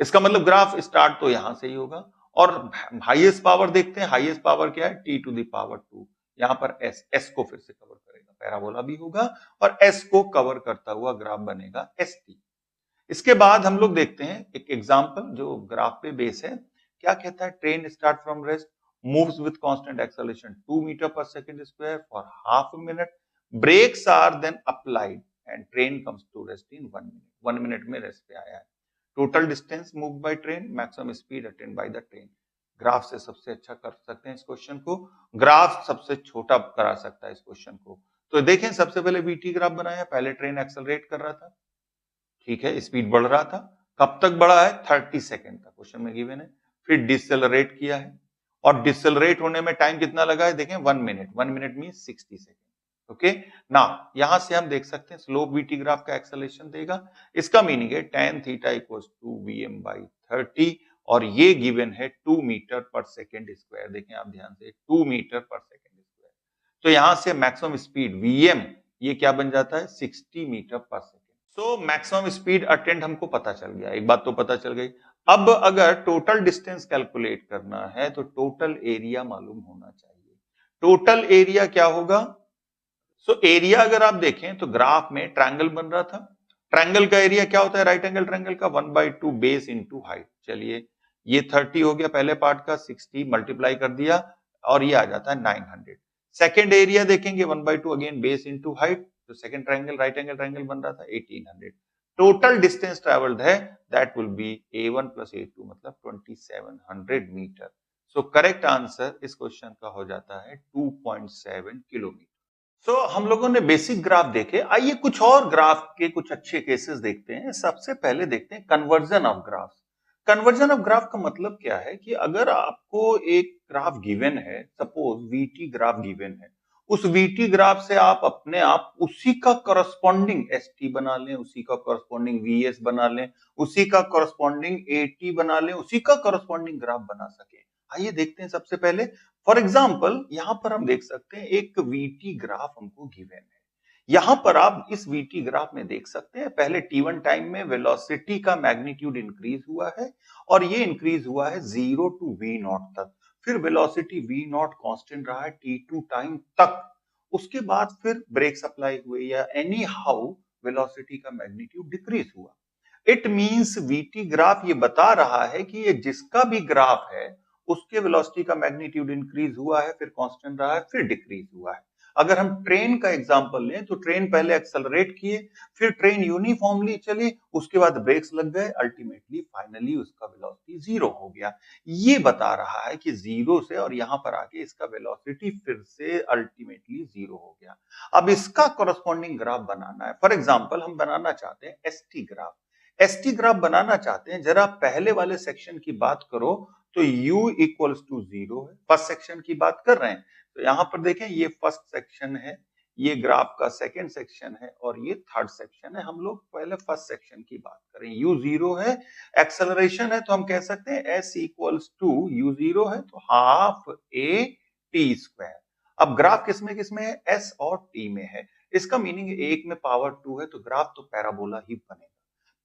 इसका मतलब ग्राफ स्टार्ट तो यहां से ही होगा। और हाईएस्ट पावर देखते हैं, हाईएस्ट पावर क्या है, t टू द पावर 2, यहां पर s को फिर से कवर करेगा, पैराबोला भी होगा और s को कवर करता हुआ ग्राफ बनेगा st। इसके बाद हम लोग देखते हैं एक एग्जांपल जो ग्राफ पे बेस है, क्या कहता है, train start from rest, moves with constant acceleration 2 metre per second square for half a minute, brakes are then applied and train comes to rest in 1 minute, 1 minute में rest पे आया है। Total distance move by train, maximum speed attained by the train. Graph से सबसे अच्छा कर सकते हैं इस क्वेश्चन को, ग्राफ सबसे छोटा करा सकता है इस क्वेश्चन को। तो देखें सबसे पहले वीटी ग्राफ बनाया, पहले ट्रेन एक्सेलरेट कर रहा था, ठीक है, स्पीड बढ़ रहा था, कब तक बढ़ा है, 30 सेकेंड तक क्वेश्चन में गिवन है, फिर डिसेलरेट किया है, और डिसेलरेट होने में टाइम कितना लगा है, देखें 1 minute, 1 minute mean 60 second. Okay ना, यहां से हम देख सकते हैं स्लोप वीटी ग्राफ का एक्सेलरेशन देगा, इसका मीनिंग है tan theta equals to vm by 30, और ये गिवन है 2 मीटर पर सेकेंड स्क्वायर, देखें आप ध्यान से 2 मीटर पर सेकेंड स्क्वायर, तो यहां से मैक्सिमम स्पीड vm ये क्या बन जाता है, 60 metre per second. So maximum speed attend हमको पता चल गया, एक बात तो पता चल गई। अब अगर टोटल डिस्टेंस कैलकुलेट करना है तो टोटल एरिया मालूम होना चाहिए। टोटल एरिया क्या होगा, सो एरिया अगर आप देखें तो ग्राफ में ट्रायंगल बन रहा था, ट्रायंगल का एरिया क्या होता है, राइट एंगल ट्रायंगल का 1/2 बेस इंटू हाइट। चलिए ये 30 हो गया पहले पार्ट का, 60 मल्टीप्लाई कर दिया और ये आ जाता है 900। सेकेंड एरिया देखेंगे 1/2 अगेन बेस इंटू हाइट, तो second triangle right angle triangle बन रहा था 1800। टोटल डिस्टेंस ट्रेवल्ड है that will be a1 plus a2 मतलब 2700 मीटर। सो करेक्ट आंसर इस क्वेश्चन का हो जाता है 2.7 किलोमीटर। सो हम लोगों ने बेसिक ग्राफ देखे, आइए कुछ और ग्राफ के कुछ अच्छे केसेस देखते हैं। सबसे पहले देखते हैं conversion of graph. Conversion of graph का मतलब क्या है कि अगर आपको एक ग्राफ गिवन है, सपोज वीटी ग्राफ गिवन है, उस वीटी ग्राफ से आप अपने आप उसी का करस्पॉन्डिंग एसटी बना लें, उसी का करस्पॉन्डिंग वीएस बना लें, उसी का करस्पॉन्डिंग एटी बना लें, उसी का करस्पॉन्डिंग ग्राफ बना सके। आइए देखते हैं सबसे पहले। फॉर एग्जाम्पल यहां पर हम देख सकते हैं एक वीटी ग्राफ हमको गिवन है। यहां पर आप इस वीटी ग्राफ में देख सकते हैं पहले t1 टाइम में वेलोसिटी का मैग्नीट्यूड इंक्रीज हुआ है और ये इंक्रीज हुआ है 0 टू v नॉट तक। फिर वेलोसिटी v नॉट कांस्टेंट रहा है t2 टाइम तक। उसके बाद फिर ब्रेक्स अप्लाई हुए या एनी हाउ वेलोसिटी का मैग्नीट्यूड डिक्रीज हुआ। इट मींस वीटी ग्राफ ये बता रहा है कि ये जिसका भी ग्राफ है उसके वेलोसिटी का मैग्नीट्यूड इंक्रीज हुआ है, फिर कांस्टेंट रहा है, फिर डिक्रीज हुआ है। अगर हम ट्रेन का एग्जांपल लें तो ट्रेन पहले एक्सेलरेट किए, फिर ट्रेन यूनिफॉर्मली चली, उसके बाद ब्रेक्स लग गए, अल्टीमेटली फाइनली उसका वेलोसिटी जीरो हो गया। ये बता रहा है कि जीरो से और यहां पर आके इसका वेलोसिटी फिर से अल्टीमेटली जीरो हो गया। अब इसका कॉरस्पॉन्डिंग ग्राफ बनाना है। फॉर एग्जाम्पल हम बनाना चाहते हैं एसटी ग्राफ। एसटी ग्राफ बनाना चाहते हैं, जरा पहले वाले सेक्शन की बात करो तो u इक्वल्स टू जीरो है। फर्स्ट सेक्शन की बात कर रहे हैं तो यहां पर देखें ये फर्स्ट सेक्शन है, ये ग्राफ का सेकंड सेक्शन है और ये थर्ड सेक्शन है। हम लोग पहले फर्स्ट सेक्शन की बात करें। u जीरो है, एक्सेलरेशन है तो हम कह सकते हैं s equals to u zero है तो हाफ a t स्क्वायर। अब ग्राफ किसमें है? s और t में है। इसका मीनिंग एक में पावर 2 है तो ग्राफ तो पैराबोला ही बनेगा।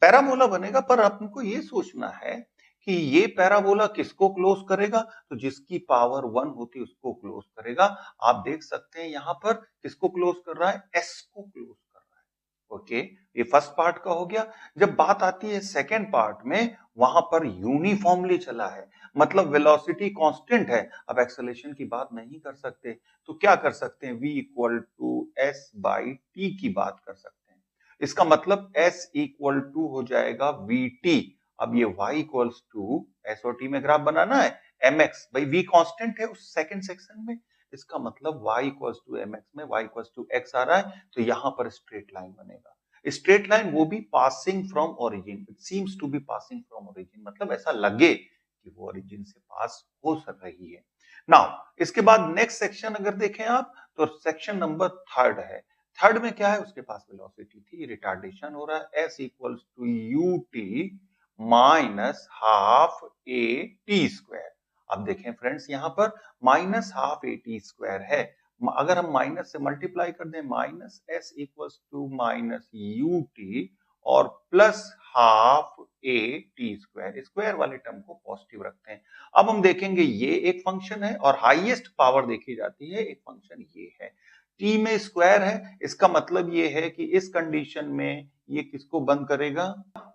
पैराबोला बनेगा, पर आपको ये सोचना है कि ये पैराबोला किसको क्लोज करेगा? तो जिसकी पावर 1 होती है उसको क्लोज करेगा। आप देख सकते हैं यहां पर किसको क्लोज कर रहा है? एस को क्लोज कर रहा है। ओके, ये फर्स्ट पार्ट का हो गया। जब बात आती है सेकेंड पार्ट में, वहां पर यूनिफॉर्मली चला है, मतलब वेलोसिटी कांस्टेंट है। अब एक्सेलरेशन की बात नहीं कर सकते तो क्या कर सकते हैं? v equal to S by T की बात कर सकते हैं। इसका मतलब s इक्वल टू हो जाएगा vt। अब ये y इक्वल्स टू s और t में ग्राफ बनाना है mx, भाई v कांस्टेंट है उस सेकंड सेक्शन में। इसका मतलब y इक्वल्स टू mx में y इक्वल्स टू x आ रहा है तो यहां पर स्ट्रेट लाइन बनेगा। स्ट्रेट लाइन वो भी passing from origin, it seems to be passing from origin, मतलब ऐसा लगे कि वो ओरिजिन से पास हो सक रही है। नाउ इसके बाद नेक्स्ट सेक्शन अगर देखें आप तो सेक्शन नंबर थर्ड है। थर्ड में क्या है? उसके पास वेलोसिटी थी, रिटार्डेशन हो रहा है, s equals to U T minus half A T square. अब देखें फ्रेंड्स यहां पर minus half A T square है, अगर हम माइनस से मल्टीप्लाई कर दें minus s equals to minus u t और plus half A T square, square वाले टर्म को पॉजिटिव रखते हैं। अब हम देखेंगे ये एक फंक्शन है और हाईएस्ट पावर देखी जाती है, एक फंक्शन ये है। टी में स्क्वायर है, इसका मतलब ये है कि इस कंडीशन में ये किसको बंद करेगा?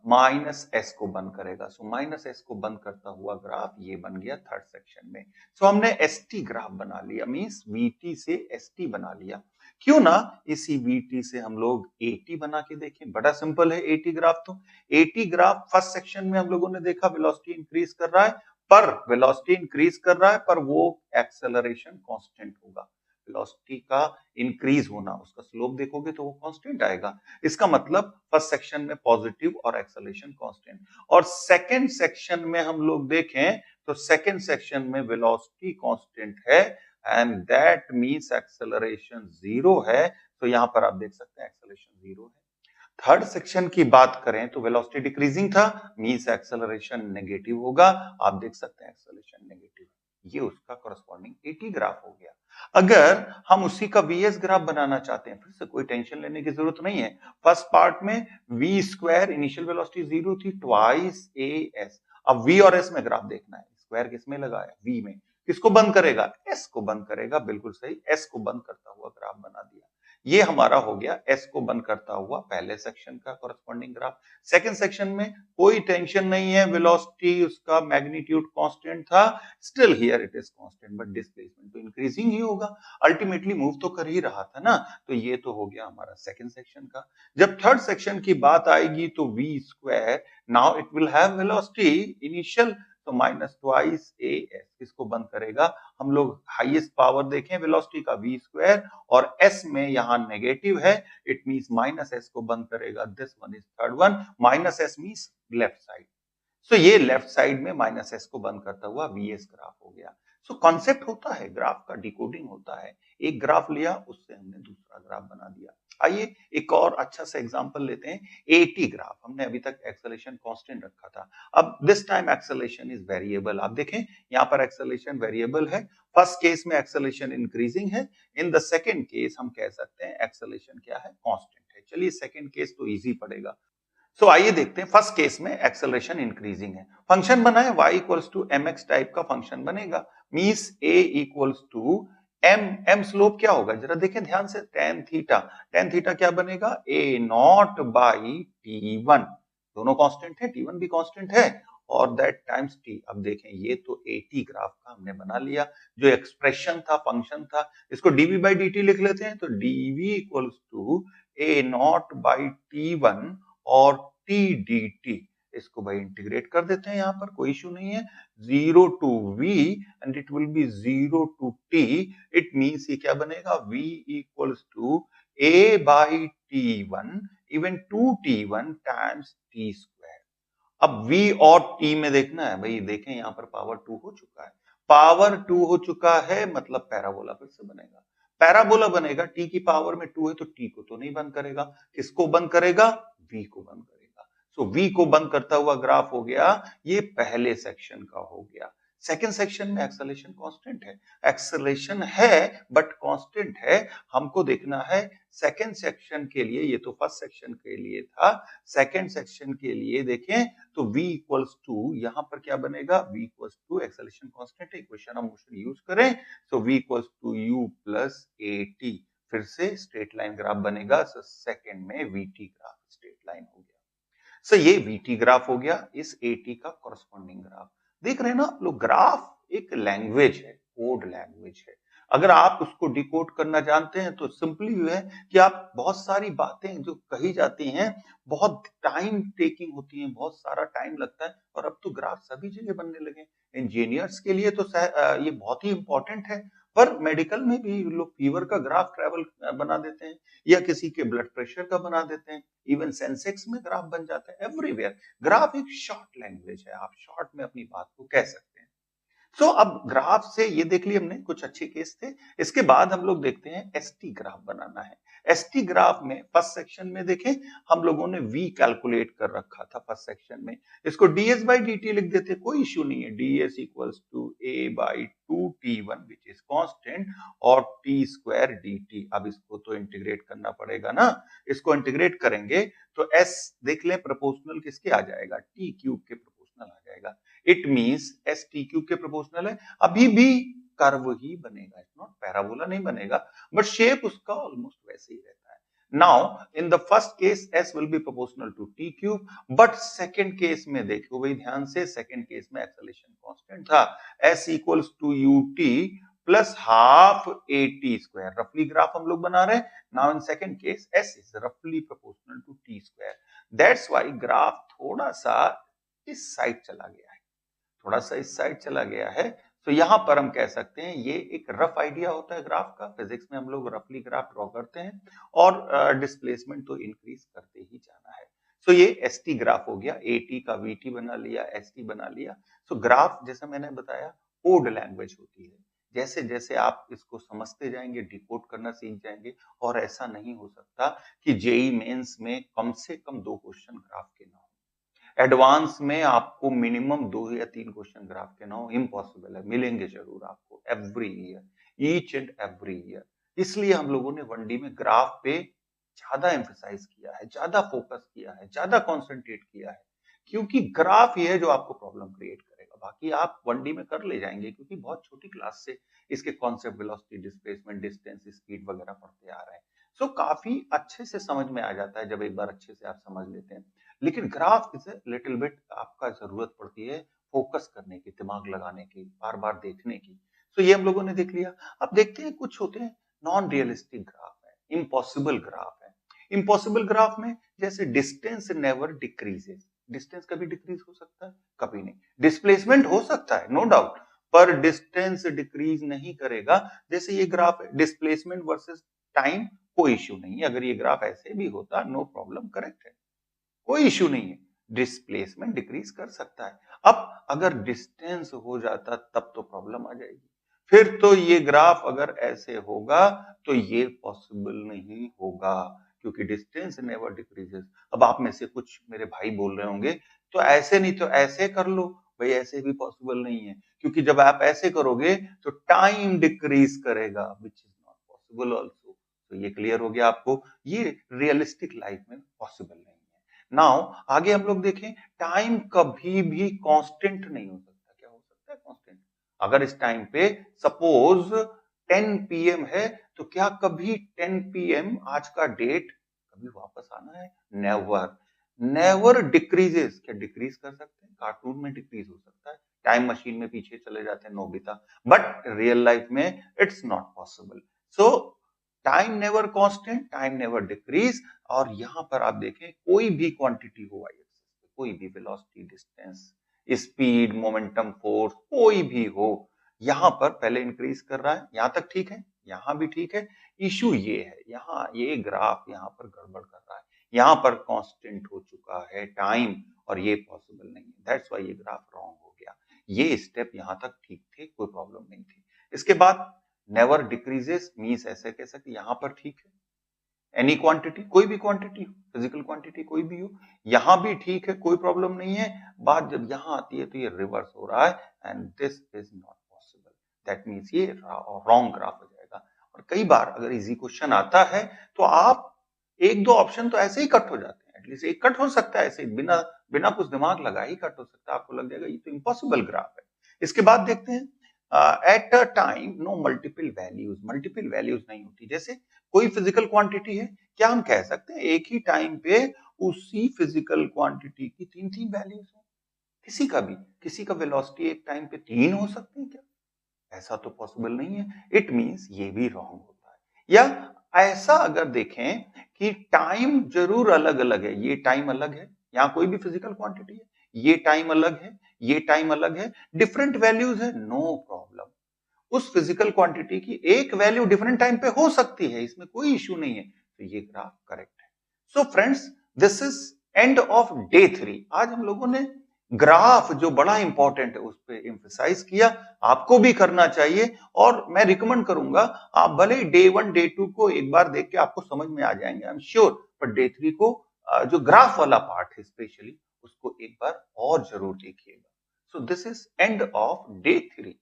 माइनस एस को बंद करेगा। सो माइनस एस को बंद करता हुआ ग्राफ ये बन गया थर्ड सेक्शन में। सो हमने एस टी ग्राफ बना लिया, मींस वीटी से एस टी बना लिया। क्यों ना इसी वीटी से हम लोग एटी बना के देखें? बड़ा सिंपल है एटी ग्राफ। तो एटी ग्राफ फर्स्ट सेक्शन में हम लोगों ने देखा वेलोसिटी इंक्रीज कर रहा है, पर वेलोसिटी इंक्रीज कर रहा है पर वो एक्सेलरेशन कांस्टेंट होगा। वेलोसिटी का इंक्रीज होना, उसका स्लोप देखोगे तो वो कांस्टेंट आएगा। इसका मतलब फर्स्ट सेक्शन में पॉजिटिव और एक्सेलरेशन कांस्टेंट, और सेकंड सेक्शन में हम लोग देखें तो सेकंड सेक्शन में वेलोसिटी कांस्टेंट है and that means acceleration zero है। तो यहां पर आप देख सकते हैं एक्सेलरेशन जीरो है। थर्ड सेक्शन की बात करें तो वेलोसिटी डिक्रीजिंग था, मींस एक्सेलरेशन नेगेटिव होगा। आप देख सकते हैं एक्सेलरेशन नेगेटिव, ये उसका कॉरस्पॉन्डिंग एटी ग्राफ हो गया। अगर हम उसी का वीएस ग्राफ बनाना चाहते हैं, फिर से कोई टेंशन लेने की जरूरत नहीं है। फर्स्ट पार्ट में v square initial velocity zero थी, ट्वाइस ए एस। अब v और s में ग्राफ देखना है, स्क्वायर किसमें लगाया? v में। किसको बंद करेगा? s को बंद करेगा, बिल्कुल सही, s को बंद करता हुआ ग्राफ बना दिया। ये हमारा हो गया s को बंद करता हुआ पहले सेक्शन का कॉरस्पॉन्डिंग ग्राफ। सेकंड सेक्शन में कोई टेंशन नहीं है, वेलोसिटी उसका मैग्नीट्यूड कांस्टेंट था, still here it is constant but displacement तो इंक्रीजिंग ही होगा, अल्टीमेटली मूव तो कर ही रहा था ना। तो ये तो हो गया हमारा सेकंड सेक्शन का। जब थर्ड सेक्शन की बात आएगी तो v square now it will have velocity initial तो माइनस ट्वाइस ए एस, किसको बंद करेगा? हम लोग हाईएस्ट पावर देखें वेलोसिटी का v स्क्वायर और s में यहां नेगेटिव है, इट मींस माइनस s को बंद करेगा। This one is third one, minus s means left side. So ये लेफ्ट साइड में माइनस एस को बंद करता हुआ वीएस ग्राफ हो गया। सो कॉन्सेप्ट होता है, ग्राफ का डिकोडिंग होता है। एक ग्राफ लिया, उससे हमने दूसरा ग्राफ बना दिया। आइए एक और अच्छा सा एग्जांपल लेते हैं। एटी ग्राफ, हमने अभी तक एक्सेलरेशन कांस्टेंट रखा था, अब this time acceleration is variable. आप देखें यहाँ पर एक्सेलरेशन वेरिएबल है। फर्स्ट केस में एक्सेलरेशन इंक्रीजिंग है, इन द सेकेंड केस हम कह सकते हैं एक्सेलरेशन क्या है, कांस्टेंट है। चलिए सेकेंड केस तो इजी पड़ेगा। सो आइए देखते हैं, फर्स्ट केस में एक्सेलरेशन इंक्रीजिंग है, फंक्शन बनाए y equals to mx type का फंक्शन बनेगा, means a equals to m slope क्या होगा जरा देखें ध्यान से, tan थीटा क्या बनेगा, a नॉट बाई t1, दोनों कांस्टेंट है, t1 भी कांस्टेंट है, और दैट टाइम्स t। अब देखें ये तो 80 ग्राफ का हमने बना लिया, जो एक्सप्रेशन था, फंक्शन था, इसको dv बाई dt लिख लेते हैं, तो dv equals to a not by t1 और टी डी टी, इसको भाई इंटीग्रेट कर देते हैं, यहां पर कोई इश्यू नहीं है, 0 to v and it will be 0 to t, it means ये क्या बनेगा, v equals to a by t1 even 2t1 times t square. अब v और t में देखना है भाई, देखें यहां पर पावर 2 हो चुका है, पावर 2 हो चुका है, मतलब पैराबोला फिर से बनेगा, पैराबोला बनेगा, t की पावर में 2 है तो t को तो नहीं बंद करेगा, किसको बंद करेगा, v को बंद करेगा। सो v को बंद करता हुआ ग्राफ हो गया, ये पहले सेक्शन का हो गया। सेकेंड सेक्शन में एक्सेलरेशन कांस्टेंट है, एक्सेलरेशन है बट कांस्टेंट है, हमको देखना है सेकेंड सेक्शन के लिए, ये तो फर्स्ट सेक्शन के लिए था, सेकेंड सेक्शन के लिए देखें तो v इक्वल्स टू, यहां पर क्या बनेगा, v equals to acceleration constant है, इक्वेशन ऑफ मोशन यूज करें, so v equals to u plus at, फिर से स्ट्रेट लाइन ग्राफ बनेगा, सो सेकंड में vt ग्राफ स्ट्रेट लाइन हो गया। सो ये vt ग्राफ हो गया, इस at का कॉरस्पॉन्डिंग ग्राफ। देख रहे हैं ना आप लोग, ग्राफ एक लैंग्वेज है, कोड लैंग्वेज है, अगर आप उसको डिकोड करना जानते हैं तो सिंपली ये है कि आप बहुत सारी बातें जो कही जाती हैं बहुत टाइम टेकिंग होती हैं, बहुत सारा टाइम लगता है, और अब तो ग्राफ सभी जगह बनने लगे। इंजीनियर्स के लिए तो ये बहुत ही इंपॉर्टेंट है, पर मेडिकल में भी लोग फीवर का ग्राफ ट्रेवल बना देते हैं, या किसी के ब्लड प्रेशर का बना देते हैं, इवन सेंसेक्स में ग्राफ बन जाता है, एवरीवेयर ग्राफ एक शॉर्ट लैंग्वेज है, आप शॉर्ट में अपनी बात को कह सकते हैं। सो अब ग्राफ से ये देख लिया हमने, कुछ अच्छे केस थे, इसके बाद हम लोग देखते हैं एसटी ग्राफ बनाना है। एसटी ग्राफ में फर्स्ट सेक्शन में देखें हम लोगों ने v कैलकुलेट कर रखा था फर्स्ट सेक्शन में, इसको ds बाई dt लिख देते, कोई इश्यू नहीं है, ds equals to a by 2t1 which is constant और t स्क्वायर dt। अब इसको तो इंटीग्रेट करना पड़ेगा ना, इसको इंटीग्रेट करेंगे तो s देख लें प्रोपोर्शनल किसके आ जाएगा, t क्यूब के प्रोपोर्शनल आ जाएगा, it means s t cube के प्रोपोर्शनल है, अभी भी कर्व ही बनेगा, नॉट पैराबोला नहीं बनेगा, बट शेप उसका ऑलमोस्ट वैसे ही रहता है। Now in the first case s will be proportional to t cube, but second case में देखो भाई ध्यान से, सेकंड केस में एक्सेलरेशन कांस्टेंट था, s equals to ut plus half at square, रफली ग्राफ हम लोग बना रहे हैं। Now in second case s is रफली proportional to t square, that's why graph थोड़ा सा इस साइड चला गया है, थोड़ा सा इस साइड चला गया है, तो यहां पर हम कह सकते हैं ये एक रफ आइडिया होता है ग्राफ का, फिजिक्स में हम लोग रफली ग्राफ ड्रॉ करते हैं, और डिस्प्लेसमेंट तो इंक्रीज करते ही जाना है। सो ये एसटी ग्राफ हो गया, एटी का वीटी बना लिया, एसटी बना लिया। सो ग्राफ जैसा मैंने बताया कोड लैंग्वेज होती है, जैसे जैसे आप इसको समझते जाएंगे, डिकोड करना सीख जाएंगे, और ऐसा नहीं हो सकता कि जेई मेंस में कम से कम 2 क्वेश्चन ग्राफ के ना हो, एडवांस में आपको मिनिमम 2 या 3 क्वेश्चन ग्राफ के ना हो, इम्पॉसिबल है, मिलेंगे जरूर आपको every year, each and every year. इसलिए हम लोगों ने 1D में ग्राफ पे ज्यादा एम्फेसाइज किया है, ज्यादा फोकस किया है, ज्यादा कॉन्सेंट्रेट किया है, क्योंकि ग्राफ ये है जो आपको प्रॉब्लम क्रिएट करेगा, बाकी आप 1D में कर ले जाएंगे, क्योंकि बहुत छोटी क्लास से इसके concept, velocity, displacement, distance, speed वगैरह पढ़ते आ रहे हैं। सो काफी अच्छे से समझ में आ जाता है जब एक बार अच्छे से आप समझ लेते हैं, लेकिन ग्राफ इज लिटिल बिट आपका जरूरत पड़ती है फोकस करने की, दिमाग लगाने की, बार बार देखने की। तो ये हम लोगों ने देख लिया। अब देखते हैं कुछ होते हैं नॉन रियलिस्टिक ग्राफ है, इम्पॉसिबल ग्राफ है। इम्पॉसिबल ग्राफ में जैसे डिस्टेंस नेवर डिक्रीजेस, डिस्टेंस कभी डिक्रीज हो सकता है, कभी नहीं, डिस्प्लेसमेंट हो सकता है नो डाउट, पर डिस्टेंस डिक्रीज नहीं करेगा। जैसे ये ग्राफ है डिस्प्लेसमेंट वर्सेस टाइम, कोई इश्यू नहीं है, अगर ये ग्राफ ऐसे भी होता नो प्रॉब्लम, करेक्ट है, कोई इश्यू नहीं है। डिस्प्लेसमेंट डिक्रीज कर सकता है। अब अगर डिस्टेंस हो जाता तब तो प्रॉब्लम आ जाएगी। फिर तो ये ग्राफ अगर ऐसे होगा तो ये पॉसिबल नहीं होगा, क्योंकि डिस्टेंस नेवर डिक्रीजेस। अब आप में से कुछ मेरे भाई बोल रहे होंगे तो ऐसे नहीं तो ऐसे कर लो। भाई ऐसे भी पॉसिबल नहीं है, क्योंकि जब आप ऐसे करोगे तो टाइम डिक्रीज करेगा, which is not possible also. तो ये क्लियर हो गया आपको, ये रियलिस्टिक लाइफ में पॉसिबल नहीं है। नाउ आगे हम लोग देखें, टाइम कभी भी कांस्टेंट नहीं हो सकता। क्या हो सकता है कांस्टेंट? अगर इस टाइम पे सपोज 10 पीएम है, तो क्या कभी 10 पीएम आज का डेट कभी वापस आना है? नेवर। Never decreases. क्या डिक्रीज कर सकते हैं? कार्टून में डिक्रीज हो सकता है, टाइम मशीन में पीछे चले जाते हैं नोबिता, बट रियल लाइफ में it's not possible. So time never constant, time never decrease. और यहां पर आप देखें कोई भी क्वांटिटी हो वाई एक्सिस, कोई भी velocity, distance, speed, momentum, force, कोई भी हो, यहां पर पहले इंक्रीज कर रहा है। यहां तक ठीक है, यहां भी ठीक है। इशू ये है, यहाँ ये ग्राफ यहां पर गड़बड़ कर रहा है, यहां पर कांस्टेंट हो चुका है टाइम, और ये पॉसिबल नहीं है। दैट्स व्हाई ये ग्राफ रॉन्ग हो गया। ये स्टेप यहां तक ठीक थे, कोई प्रॉब्लम नहीं थी। इसके बाद नेवर डिक्रीजेस मींस ऐसे कह सकते यहां पर ठीक है, एनी क्वांटिटी, कोई भी क्वांटिटी हो, फिजिकल क्वांटिटी कोई भी हो, यहां भी ठीक है, कोई प्रॉब्लम नहीं है। बात जब यहां आती है तो ये रिवर्स हो रहा है, and this is not possible. That means ये रॉन्ग ग्राफ हो जाएगा। और कई बार अगर इजी क्वेश्चन आता है तो आप एक दो ऑप्शन तो ऐसे ही कट हो जाते हैं, एटलीस्ट एक कट हो सकता है ऐसे बिना बिना कुछ दिमाग लगाए ही कट हो सकता है, आपको लग जाएगा ये तो इम्पॉसिबल ग्राफ है। इसके बाद देखते हैं, at a time no multiple values. Multiple values नहीं होती। जैसे कोई फिजिकल क्वांटिटी है, क्या हम कह सकते हैं एक ही टाइम पे उसी फिजिकल क्वांटिटी की तीन तीन वैल्यूज हो? किसी का वेलोसिटी एक टाइम पे तीन हो सकते हैं क्या? ऐसा तो पॉसिबल नहीं है। इट मींस ये भी रॉन्ग होता है। या ऐसा अगर देखें कि टाइम जरूर अलग अलग है, ये टाइम अलग है, यहां कोई भी फिजिकल क्वांटिटी है, ये टाइम अलग है, ये टाइम अलग है, डिफरेंट वैल्यूज है, नो प्रॉब्लम। उस फिजिकल क्वांटिटी की एक वैल्यू डिफरेंट टाइम पे हो सकती है, इसमें कोई इश्यू नहीं है। तो ये ग्राफ करेक्ट है। So friends, this is end of day 3। आज हम लोगों ने ग्राफ जो बड़ा इंपॉर्टेंट है उस पर एम्फसाइज किया, आपको भी करना चाहिए। और मैं रिकमेंड करूंगा, आप भले डे 1 डे 2 को एक बार देख के आपको समझ में आ जाएंगे, I am sure, per day 3 को जो ग्राफ वाला पार्ट है स्पेशली, उसको एक बार और जरूर देखिएगा। So this is end of day 3।